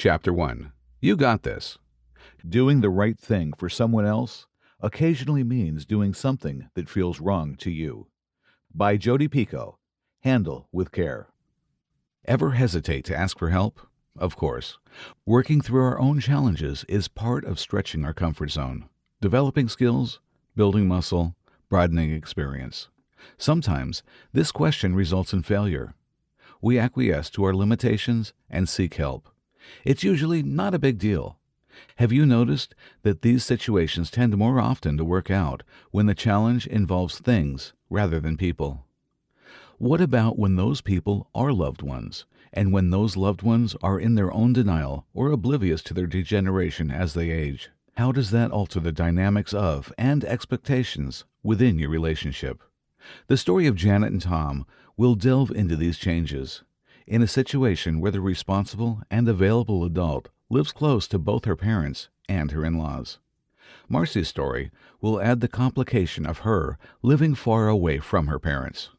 Chapter 1. You got this. Doing the right thing for someone else occasionally means doing something that feels wrong to you. By Jodi Picoult. Handle with care. Ever hesitate to ask for help? Of course. Working through our own challenges is part of stretching our comfort zone, developing skills, building muscle, broadening experience. Sometimes this question results in failure. We acquiesce to our limitations and seek help. It's usually not a big deal. Have you noticed that these situations tend more often to work out when the challenge involves things rather than people? What about when those people are loved ones, and when those loved ones are in their own denial or oblivious to their degeneration as they age? How does that alter the dynamics of and expectations within your relationship? The story of Janet and Tom will delve into these changes. In a situation where the responsible and available adult lives close to both her parents and her in-laws. Marcy's story will add the complication of her living far away from her parents.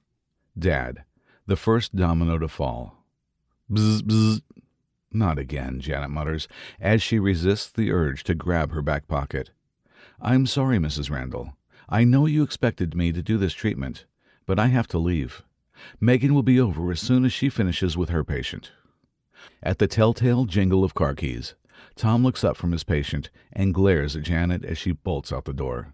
Dad, the first domino to fall. Bzz, bzz. Not again, Janet mutters, as she resists the urge to grab her back pocket. I'm sorry, Mrs. Randall. I know you expected me to do this treatment, but I have to leave. Megan will be over as soon as she finishes with her patient. At the telltale jingle of car keys, Tom looks up from his patient and glares at Janet as she bolts out the door.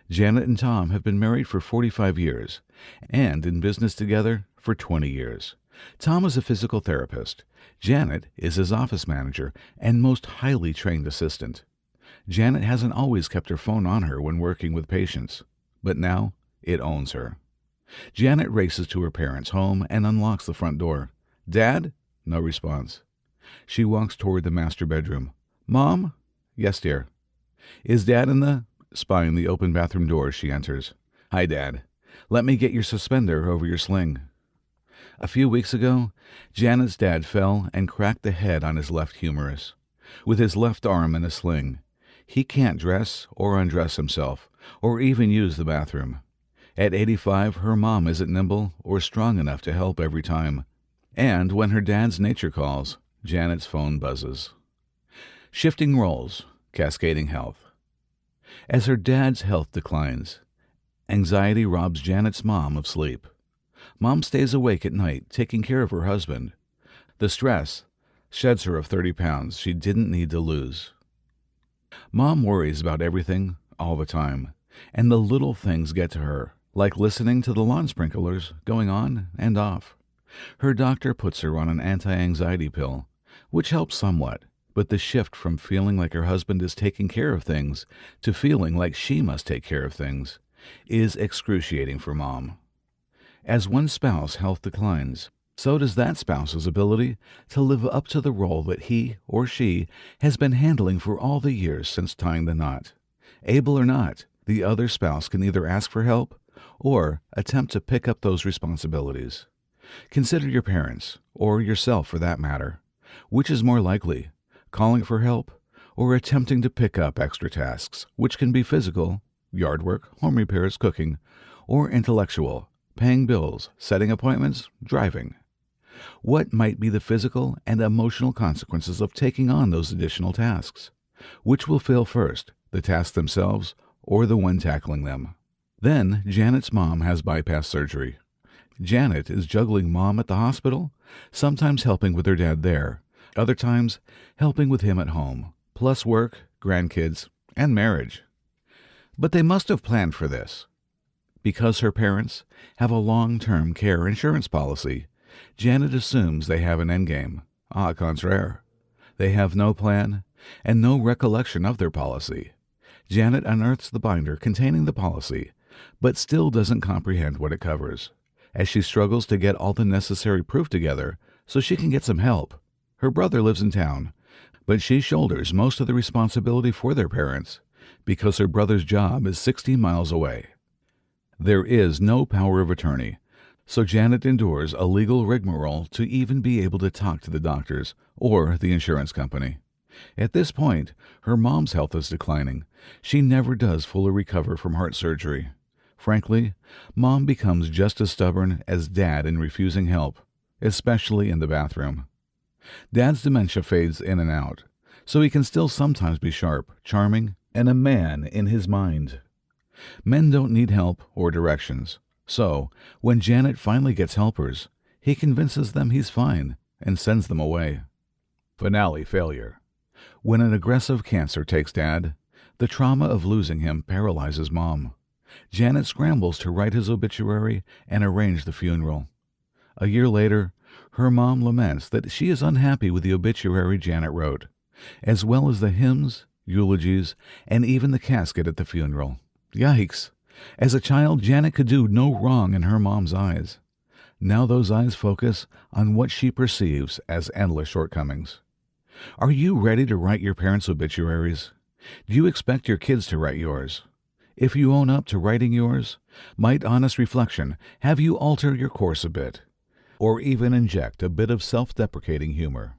Janet and Tom have been married for 45 years and in business together for 20 years. Tom is a physical therapist. Janet is his office manager and most highly trained assistant. Janet hasn't always kept her phone on her when working with patients, but now it owns her. Janet races to her parents' home and unlocks the front door. Dad? No response. She walks toward the master bedroom. Mom? Yes, dear. Is Dad in the... Spying the open bathroom door, she enters. Hi, Dad. Let me get your suspender over your sling. A few weeks ago, Janet's dad fell and cracked the head on his left humerus. With his left arm in a sling, he can't dress or undress himself, or even use the bathroom. At 85, her mom isn't nimble or strong enough to help every time. And when her dad's nature calls, Janet's phone buzzes. Shifting roles, cascading health. As her dad's health declines, anxiety robs Janet's mom of sleep. Mom stays awake at night, taking care of her husband. The stress sheds her of 30 pounds she didn't need to lose. Mom worries about everything all the time, and the little things get to her, like listening to the lawn sprinklers going on and off. Her doctor puts her on an anti-anxiety pill, which helps somewhat, but the shift from feeling like her husband is taking care of things to feeling like she must take care of things is excruciating for Mom. As one spouse health declines, so does that spouse's ability to live up to the role that he or she has been handling for all the years since tying the knot. Able or not, the other spouse can either ask for help or attempt to pick up those responsibilities. Consider your parents, or yourself for that matter. Which is more likely, calling for help, or attempting to pick up extra tasks, which can be physical, yard work, home repairs, cooking, or intellectual, paying bills, setting appointments, driving? What might be the physical and emotional consequences of taking on those additional tasks? Which will fail first, the tasks themselves or the one tackling them? Then Janet's mom has bypass surgery. Janet is juggling Mom at the hospital, sometimes helping with her dad there, other times helping with him at home, plus work, grandkids, and marriage. But they must have planned for this. Because her parents have a long-term care insurance policy, Janet assumes they have an endgame. Au contraire. They have no plan and no recollection of their policy. Janet unearths the binder containing the policy, but still doesn't comprehend what it covers. As she struggles to get all the necessary proof together so she can get some help. Her brother lives in town, but she shoulders most of the responsibility for their parents because her brother's job is 60 miles away. There is no power of attorney, so Janet endures a legal rigmarole to even be able to talk to the doctors or the insurance company. At this point, her mom's health is declining. She never does fully recover from heart surgery. Frankly, Mom becomes just as stubborn as Dad in refusing help, especially in the bathroom. Dad's dementia fades in and out, so he can still sometimes be sharp, charming, and a man in his mind. Men don't need help or directions, so when Janet finally gets helpers, he convinces them he's fine and sends them away. Finale failure. When an aggressive cancer takes Dad, the trauma of losing him paralyzes Mom. Janet scrambles to write his obituary and arrange the funeral. A year later, her mom laments that she is unhappy with the obituary Janet wrote, as well as the hymns, eulogies, and even the casket at the funeral. Yikes! As a child, Janet could do no wrong in her mom's eyes. Now those eyes focus on what she perceives as endless shortcomings. Are you ready to write your parents' obituaries? Do you expect your kids to write yours? If you own up to writing yours, might honest reflection have you alter your course a bit, or even inject a bit of self-deprecating humor?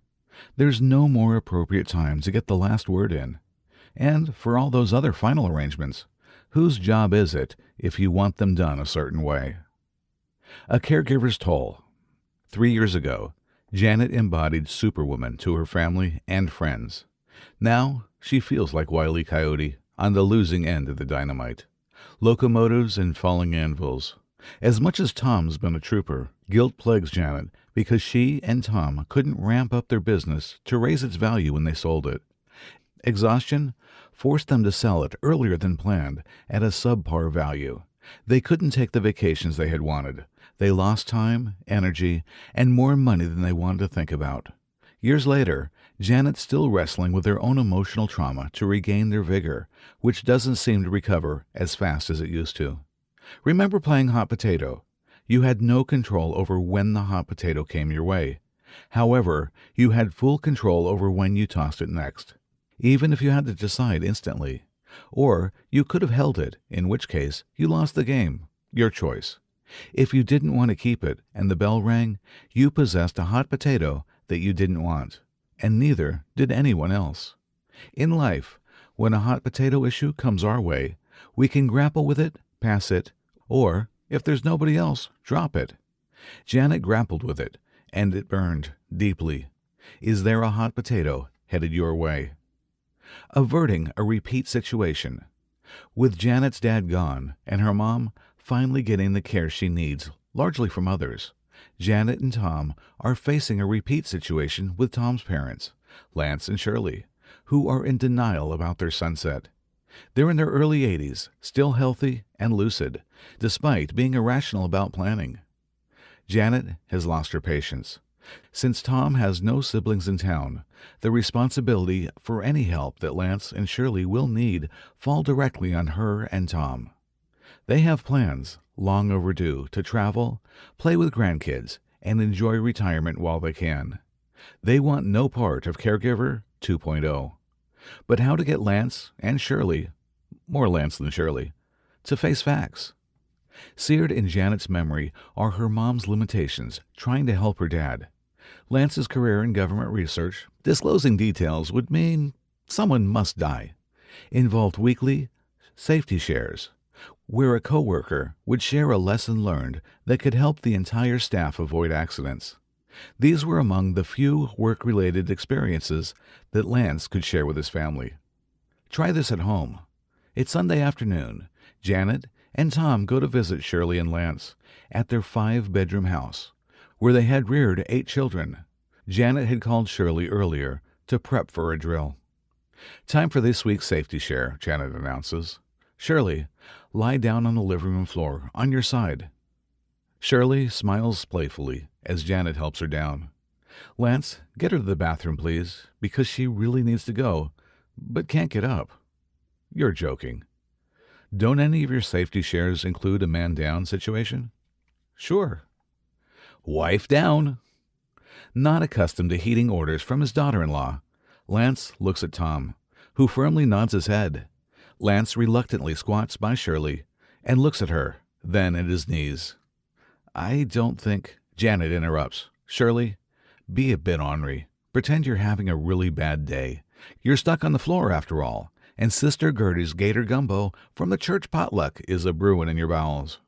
There's no more appropriate time to get the last word in. And for all those other final arrangements, whose job is it if you want them done a certain way? A caregiver's toll. 3 years ago, Janet embodied Superwoman to her family and friends. Now, she feels like Wile E. Coyote on the losing end of the dynamite. Locomotives and falling anvils. As much as Tom's been a trooper, guilt plagues Janet because she and Tom couldn't ramp up their business to raise its value when they sold it. Exhaustion forced them to sell it earlier than planned at a subpar value. They couldn't take the vacations they had wanted. They lost time, energy, and more money than they wanted to think about. Years later, Janet's still wrestling with their own emotional trauma to regain their vigor, which doesn't seem to recover as fast as it used to. Remember playing hot potato? You had no control over when the hot potato came your way. However, you had full control over when you tossed it next, even if you had to decide instantly. Or you could have held it, in which case you lost the game. Your choice. If you didn't want to keep it and the bell rang, you possessed a hot potato that you didn't want, and neither did anyone else. In life, when a hot potato issue comes our way, we can grapple with it, pass it, or, if there's nobody else, drop it. Janet grappled with it, and it burned deeply. Is there a hot potato headed your way? Averting a repeat situation. With Janet's dad gone and her mom finally getting the care she needs, largely from others, Janet and Tom are facing a repeat situation with Tom's parents, Lance and Shirley, who are in denial about their sunset. They're in their early 80s, still healthy and lucid, despite being irrational about planning. Janet has lost her patience. Since Tom has no siblings in town, the responsibility for any help that Lance and Shirley will need fall directly on her and Tom. They have plans, long overdue, to travel, play with grandkids, and enjoy retirement while they can. They want no part of Caregiver 2.0. But how to get Lance and Shirley, more Lance than Shirley, to face facts? Seared in Janet's memory are her mom's limitations trying to help her dad. Lance's career in government research, disclosing details would mean someone must die. Involved weekly safety shares, where a coworker would share a lesson learned that could help the entire staff avoid accidents. These were among the few work-related experiences that Lance could share with his family. Try this at home. It's Sunday afternoon. Janet and Tom go to visit Shirley and Lance at their 5-bedroom house, where they had reared 8 children. Janet had called Shirley earlier to prep for a drill. Time for this week's safety share, Janet announces. Shirley, lie down on the living room floor, on your side. Shirley smiles playfully as Janet helps her down. Lance, get her to the bathroom, please, because she really needs to go, but can't get up. You're joking. Don't any of your safety shares include a man down situation? Sure. Wife down. Not accustomed to heeding orders from his daughter-in-law, Lance looks at Tom, who firmly nods his head. Lance reluctantly squats by Shirley and looks at her, then at his knees. I don't think... Janet interrupts. Shirley, be a bit ornery. Pretend you're having a really bad day. You're stuck on the floor after all, and Sister Gertie's gator gumbo from the church potluck is a brewing in your bowels.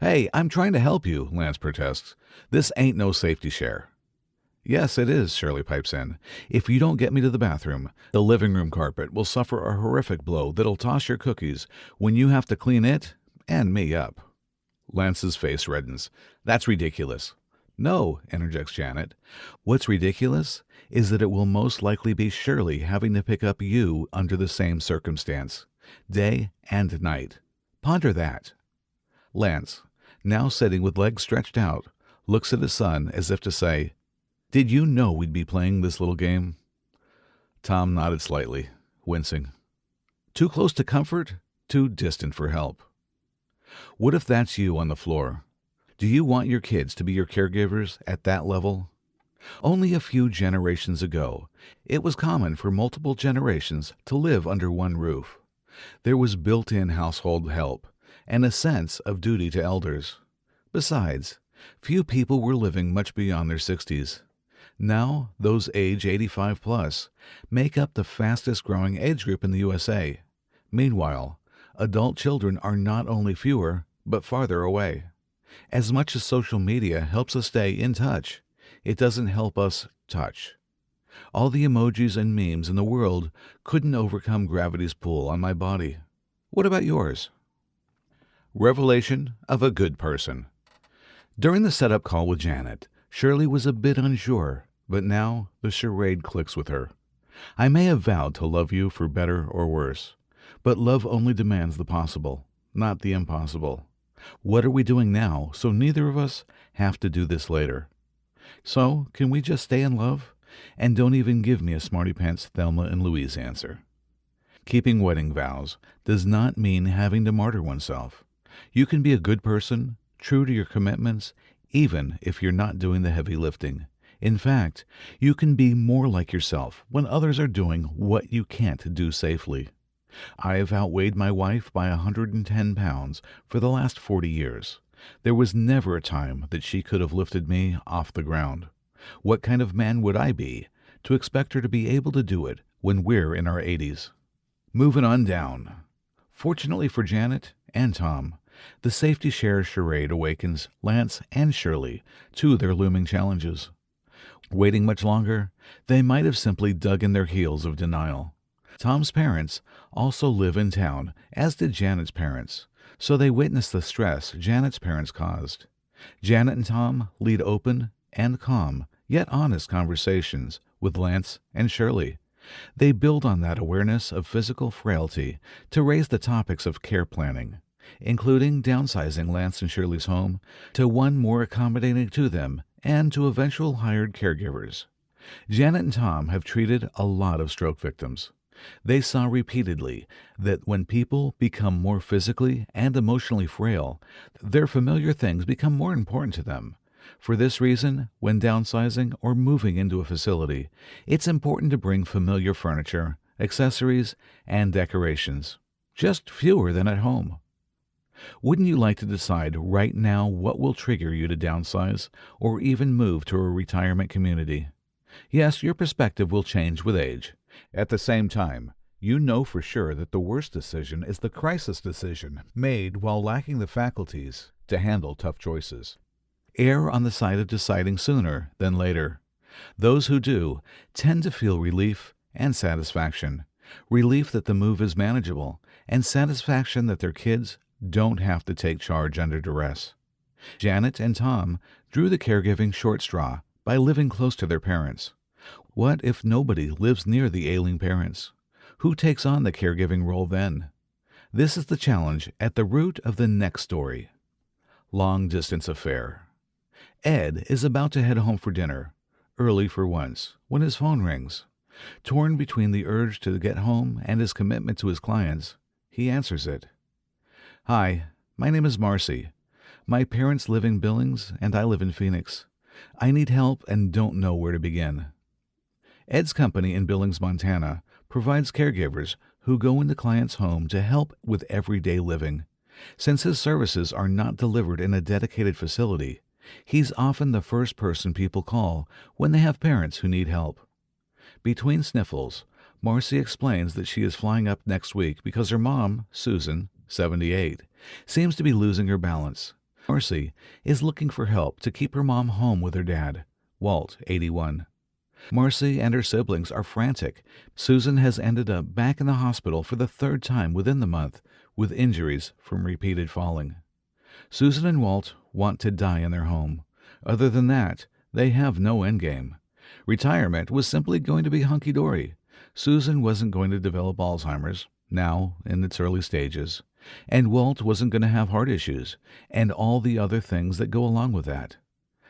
Hey, I'm trying to help you, Lance protests. This ain't no safety share. Yes, it is, Shirley pipes in. If you don't get me to the bathroom, the living room carpet will suffer a horrific blow that'll toss your cookies when you have to clean it and me up. Lance's face reddens. That's ridiculous. No, interjects Janet. What's ridiculous is that it will most likely be Shirley having to pick up you under the same circumstance, day and night. Ponder that. Lance, now sitting with legs stretched out, looks at his son as if to say, Did you know we'd be playing this little game? Tom nodded slightly, wincing. Too close to comfort, too distant for help. What if that's you on the floor? Do you want your kids to be your caregivers at that level? Only a few generations ago, it was common for multiple generations to live under one roof. There was built-in household help and a sense of duty to elders. Besides, few people were living much beyond their 60s. Now, those age 85 plus make up the fastest-growing age group in the USA. Meanwhile, adult children are not only fewer, but farther away. As much as social media helps us stay in touch, it doesn't help us touch. All the emojis and memes in the world couldn't overcome gravity's pull on my body. What about yours? Revelation of a good person. During the setup call with Janet, Shirley was a bit unsure, but now the charade clicks with her. I may have vowed to love you for better or worse, but love only demands the possible, not the impossible. What are we doing now so neither of us have to do this later? So, can we just stay in love? And don't even give me a smarty pants Thelma and Louise answer. Keeping wedding vows does not mean having to martyr oneself. You can be a good person, true to your commitments, even if you're not doing the heavy lifting. In fact, you can be more like yourself when others are doing what you can't do safely. I have outweighed my wife by 110 pounds for the last 40 years. There was never a time that she could have lifted me off the ground. What kind of man would I be to expect her to be able to do it when we're in our 80s? Moving on down. Fortunately for Janet and Tom, the safety share charade awakens Lance and Shirley to their looming challenges. Waiting much longer, they might have simply dug in their heels of denial. Tom's parents also live in town, as did Janet's parents, so they witness the stress Janet's parents caused. Janet and Tom lead open and calm, yet honest conversations with Lance and Shirley. They build on that awareness of physical frailty to raise the topics of care planning, including downsizing Lance and Shirley's home to one more accommodating to them and to eventual hired caregivers. Janet and Tom have treated a lot of stroke victims. They saw repeatedly that when people become more physically and emotionally frail, their familiar things become more important to them. For this reason, when downsizing or moving into a facility, it's important to bring familiar furniture, accessories, and decorations. Just fewer than at home. Wouldn't you like to decide right now what will trigger you to downsize or even move to a retirement community? Yes, your perspective will change with age. At the same time, you know for sure that the worst decision is the crisis decision made while lacking the faculties to handle tough choices. Err on the side of deciding sooner than later. Those who do tend to feel relief and satisfaction. Relief that the move is manageable, and satisfaction that their kids don't have to take charge under duress. Janet and Tom drew the caregiving short straw by living close to their parents. What if nobody lives near the ailing parents? Who takes on the caregiving role then? This is the challenge at the root of the next story. Long-distance affair. Ed is about to head home for dinner, early for once, when his phone rings. Torn between the urge to get home and his commitment to his clients, he answers it. Hi, my name is Marcy. My parents live in Billings and I live in Phoenix. I need help and don't know where to begin. Ed's company in Billings, Montana, provides caregivers who go into clients' home to help with everyday living. Since his services are not delivered in a dedicated facility, he's often the first person people call when they have parents who need help. Between sniffles, Marcy explains that she is flying up next week because her mom, Susan, 78, seems to be losing her balance. Marcy is looking for help to keep her mom home with her dad, Walt, 81. Marcy and her siblings are frantic. Susan has ended up back in the hospital for the third time within the month with injuries from repeated falling. Susan and Walt want to die in their home. Other than that, they have no endgame. Retirement was simply going to be hunky-dory. Susan wasn't going to develop Alzheimer's, now in its early stages, and Walt wasn't going to have heart issues, and all the other things that go along with that.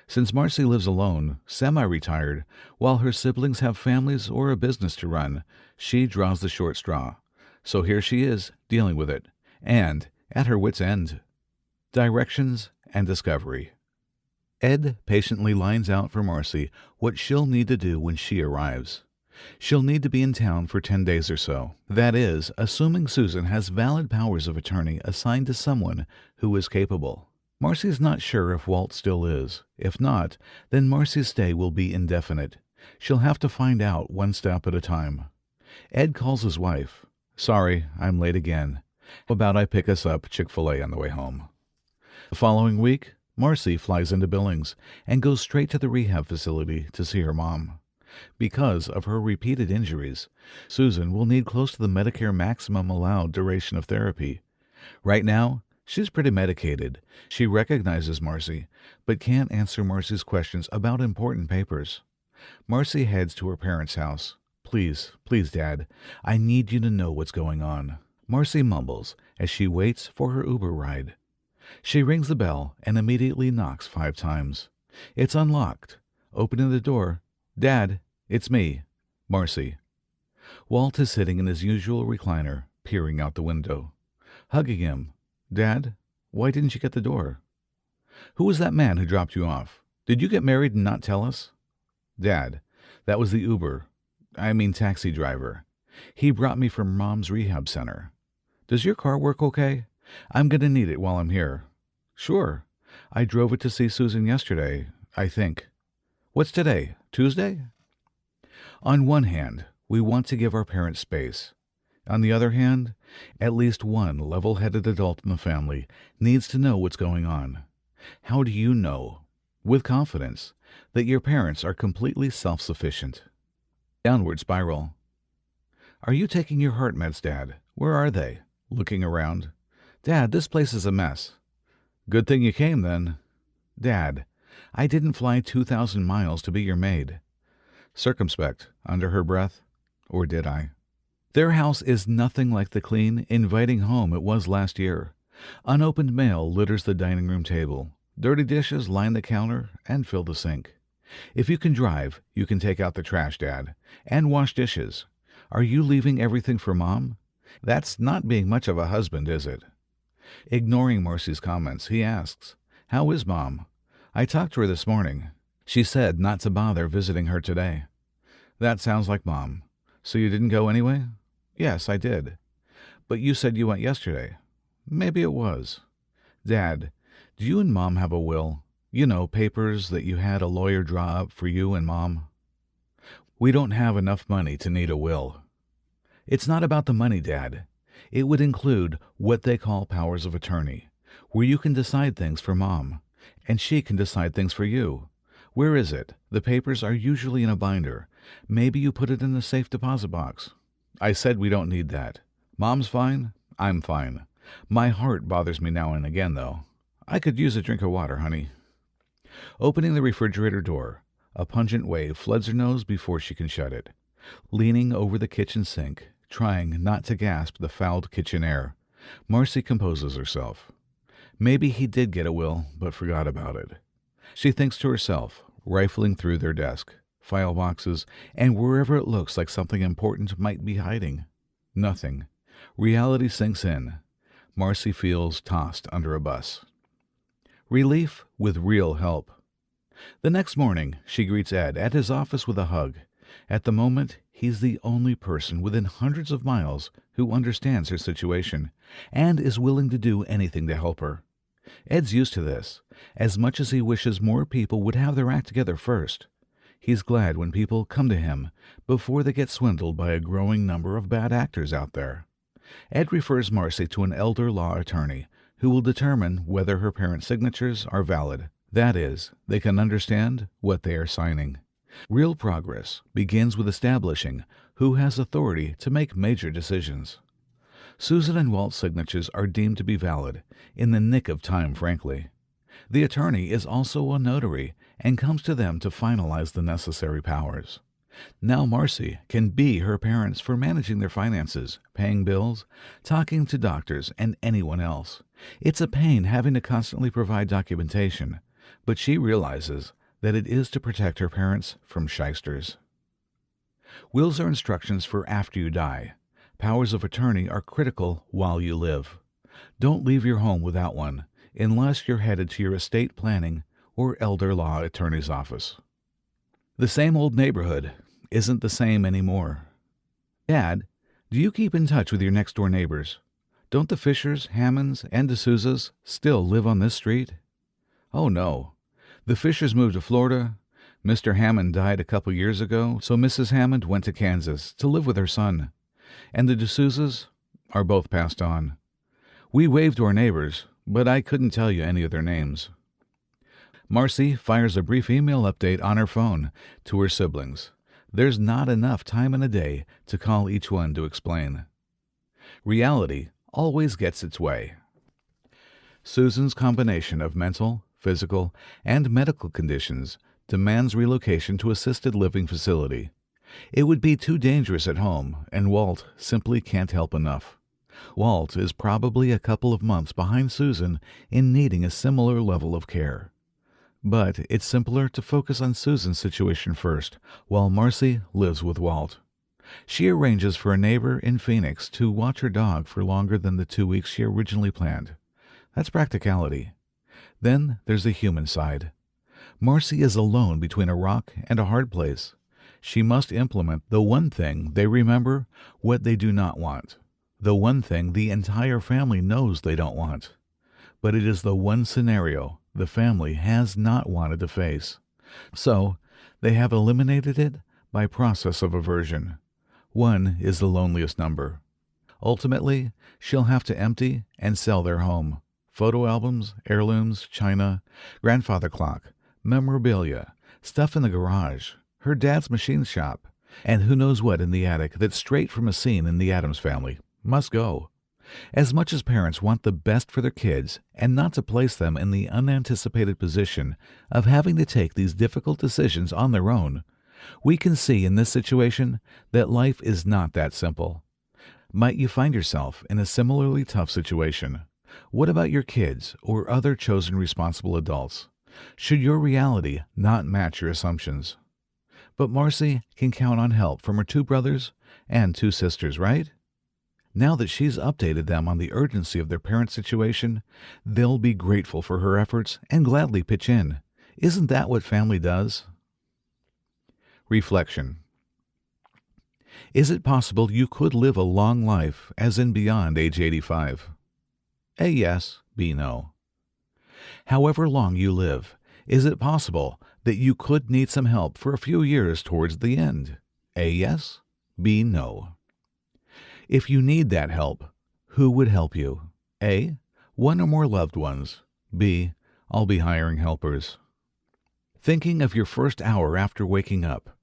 Since Marcy lives alone, semi-retired, while her siblings have families or a business to run, she draws the short straw. So here she is, dealing with it, and at her wit's end. Directions and discovery. Ed patiently lines out for Marcy what she'll need to do when she arrives. She'll need to be in town for 10 days or so. That is, assuming Susan has valid powers of attorney assigned to someone who is capable. Marcy's not sure if Walt still is. If not, then Marcy's stay will be indefinite. She'll have to find out one step at a time. Ed calls his wife. "Sorry, I'm late again. How about I pick us up Chick-fil-A on the way home?" The following week, Marcy flies into Billings and goes straight to the rehab facility to see her mom. Because of her repeated injuries, Susan will need close to the Medicare maximum allowed duration of therapy. Right now, she's pretty medicated. She recognizes Marcy, but can't answer Marcy's questions about important papers. Marcy heads to her parents' house. Please, Dad, I need you to know what's going on." Marcy mumbles as she waits for her Uber ride. She rings the bell and immediately knocks 5 times. It's unlocked. Opening the door, "Dad, it's me, Marcy." Walt is sitting in his usual recliner, peering out the window. Hugging him, "Dad, why didn't you get the door?" "Who was that man who dropped you off? Did you get married and not tell us?" "Dad, that was the taxi driver. He brought me from Mom's rehab center. Does your car work okay? I'm going to need it while I'm here." "Sure. I drove it to see Susan yesterday, I think. What's today? Tuesday?" On one hand, we want to give our parents space. On the other hand, at least one level-headed adult in the family needs to know what's going on. How do you know, with confidence, that your parents are completely self-sufficient? Downward spiral. "Are you taking your heart meds, Dad? Where are they?" Looking around. "Dad, this place is a mess." "Good thing you came, then." "Dad, I didn't fly 2,000 miles to be your maid." Circumspect, under her breath. Or did I? Their house is nothing like the clean, inviting home it was last year. Unopened mail litters the dining room table. Dirty dishes line the counter and fill the sink. If you can drive, you can take out the trash, Dad, and wash dishes. Are you leaving everything for Mom? That's not being much of a husband, is it? Ignoring Marcy's comments, he asks, "How is Mom?" "I talked to her this morning. She said not to bother visiting her today." "That sounds like Mom. So you didn't go anyway?" "Yes, I did." "But you said you went yesterday." "Maybe it was." "Dad, do you and Mom have a will? You know, papers that you had a lawyer draw up for you and Mom." "We don't have enough money to need a will." "It's not about the money, Dad. It would include what they call powers of attorney, where you can decide things for Mom, and she can decide things for you. Where is it? The papers are usually in a binder. Maybe you put it in a safe deposit box." "I said we don't need that. Mom's fine. I'm fine. My heart bothers me now and again, though. I could use a drink of water, honey." Opening the refrigerator door, a pungent wave floods her nose before she can shut it. Leaning over the kitchen sink, trying not to gasp the fouled kitchen air, Marcy composes herself. Maybe he did get a will, but forgot about it. She thinks to herself, rifling through their desk, file boxes, and wherever it looks like something important might be hiding. Nothing. Reality sinks in. Marcy feels tossed under a bus. Relief with real help. The next morning, she greets Ed at his office with a hug. At the moment, he's the only person within hundreds of miles who understands her situation and is willing to do anything to help her. Ed's used to this, as much as he wishes more people would have their act together first. He's glad when people come to him before they get swindled by a growing number of bad actors out there. Ed refers Marcy to an elder law attorney who will determine whether her parents' signatures are valid. That is, they can understand what they are signing. Real progress begins with establishing who has authority to make major decisions. Susan and Walt's signatures are deemed to be valid, in the nick of time, frankly. The attorney is also a notary and comes to them to finalize the necessary powers. Now Marcy can be her parents for managing their finances, paying bills, talking to doctors, and anyone else. It's a pain having to constantly provide documentation, but she realizes that it is to protect her parents from shysters. Wills are instructions for after you die. Powers of attorney are critical while you live. Don't leave your home without one, unless you're headed to your estate planning or elder law attorney's office. The same old neighborhood isn't the same anymore. Dad, do you keep in touch with your next-door neighbors? Don't the Fishers, Hammonds, and D'Souza's still live on this street? Oh, no. The Fishers moved to Florida. Mr. Hammond died a couple years ago, so Mrs. Hammond went to Kansas to live with her son. And the D'Souzas are both passed on. We waved to our neighbors, but I couldn't tell you any of their names. Marcy fires a brief email update on her phone to her siblings. There's not enough time in a day to call each one to explain. Reality always gets its way. Susan's combination of mental, physical, and medical conditions demands relocation to assisted living facility. It would be too dangerous at home, and Walt simply can't help enough. Walt is probably a couple of months behind Susan in needing a similar level of care. But it's simpler to focus on Susan's situation first, while Marcy lives with Walt. She arranges for a neighbor in Phoenix to watch her dog for longer than the 2 weeks she originally planned. That's practicality. Then there's the human side. Marcy is alone between a rock and a hard place. She must implement the one thing they remember what they do not want, the one thing the entire family knows they don't want. But it is the one scenario the family has not wanted to face. So they have eliminated it by process of aversion. 1 is the loneliest number. Ultimately, she'll have to empty and sell their home. Photo albums, heirlooms, china, grandfather clock, memorabilia, stuff in the garage, her dad's machine shop, and who knows what in the attic that's straight from a scene in the Addams Family. Must go. As much as parents want the best for their kids and not to place them in the unanticipated position of having to take these difficult decisions on their own, we can see in this situation that life is not that simple. Might you find yourself in a similarly tough situation? What about your kids or other chosen responsible adults? Should your reality not match your assumptions? But Marcy can count on help from her 2 brothers and 2 sisters, right? Now that she's updated them on the urgency of their parents' situation, they'll be grateful for her efforts and gladly pitch in. Isn't that what family does? Reflection. Is it possible you could live a long life, as in beyond age 85? A, yes. B, no. However long you live, is it possible that you could need some help for a few years towards the end? A, yes. B, no. If you need that help, who would help you? A, 1 or more loved ones. B, I'll be hiring helpers. Thinking of your first hour after waking up,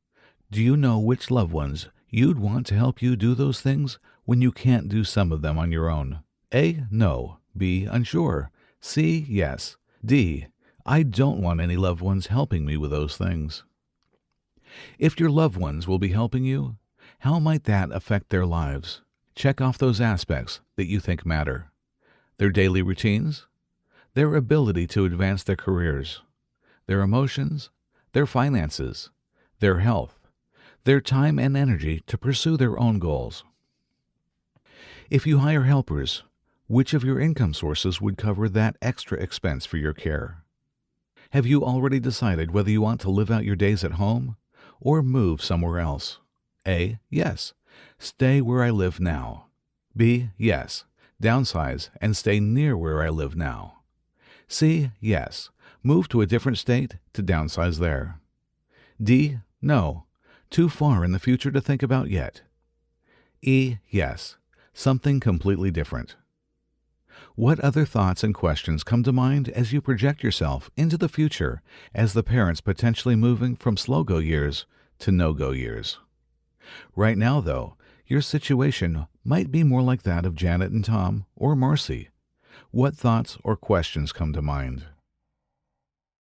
do you know which loved ones you'd want to help you do those things when you can't do some of them on your own? A, no. B, unsure. C, yes. D, I don't want any loved ones helping me with those things. If your loved ones will be helping you, how might that affect their lives? Check off those aspects that you think matter. Their daily routines, their ability to advance their careers, their emotions, their finances, their health, their time and energy to pursue their own goals. If you hire helpers, which of your income sources would cover that extra expense for your care? Have you already decided whether you want to live out your days at home or move somewhere else? A, yes. Stay where I live now. B, yes. Downsize and stay near where I live now. C, yes. Move to a different state to downsize there. D, no. Too far in the future to think about yet. E, yes. Something completely different. What other thoughts and questions come to mind as you project yourself into the future as the parents potentially moving from slow-go years to no-go years? Right now, though, your situation might be more like that of Janet and Tom or Marcy. What thoughts or questions come to mind?